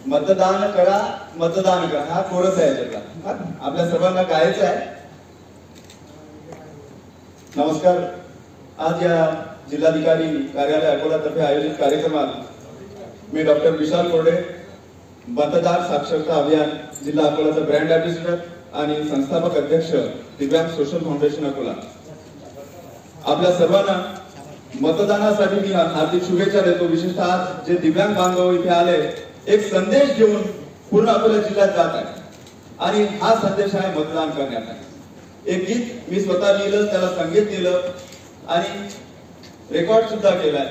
मतदान करा मतदान करा हा कोरस आहे याच्यातला, आपल्या सर्वांना गायचं आहे. नमस्कार. आज या जिल्हाधिकारी कार्यालय अकोलातर्फे आयोजित कार्यक्रमात मी डॉक्टर विशाल कोरडे, मतदार साक्षरता अभियान जिल्हा अकोलाचा ब्रँड ॲम्बॅसेडर आणि संस्थापक अध्यक्ष दिव्यांग सोशल फाउंडेशन अकोला, आपल्या सर्वांना मतदानासाठी मी हार्दिक शुभेच्छा देतो. विशेषतः आज जे दिव्यांग बांधव इथे आले एक संदेश घेऊन पूर्ण अकोला जिल्ह्यात जात आहे आणि हा संदेश आहे मतदान करण्याचा. एक गीत मी स्वतः लिहिलं, त्याला संगीत दिलं आणि रेकॉर्ड सुद्धा केलाय.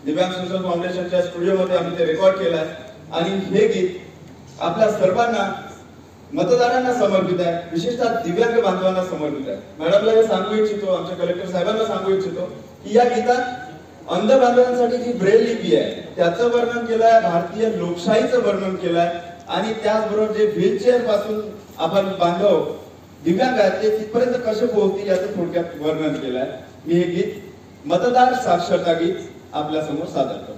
दिव्यांग सोशल फाउंडेशनच्या स्टुडिओमध्ये आम्ही ते रेकॉर्ड केलाय आणि हे गीत आपल्या सर्वांना मतदारांना समर्पित आहे, विशेषतः दिव्यांग बांधवांना समर्पित आहे. मॅडमला हे सांगू इच्छितो, आमच्या कलेक्टर साहेबांना सांगू इच्छितो की या गीतात अंध बांधवांसाठी जी ब्रेल लिपी आहे त्याचं वर्णन केलंय, भारतीय लोकशाहीचं वर्णन केलंय आणि त्याचबरोबर जे व्हीलचेअर पासून आपण बांधव दिव्यांग आहेत ते तिथपर्यंत कसे पोहोचतील याचं थोडक्यात वर्णन केलंय. मी हे गीत मतदार साक्षरता गीत आपल्या समोर सादर करतो.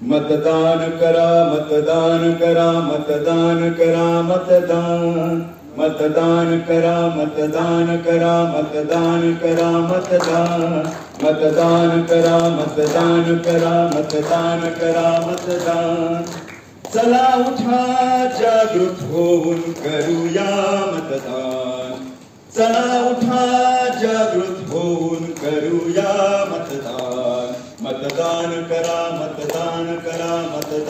मतदान करा मतदान करा मतदान करा मतदान मतदान करा मतदान करा मतदान करा मतदान मतदान करा मतदान करा मतदान करा मतदान. चला उठा जागृत होऊन करूया मतदान. चला उठा जागृत होऊन करूया मतदान. मतदान करा मतदान करा मतदान.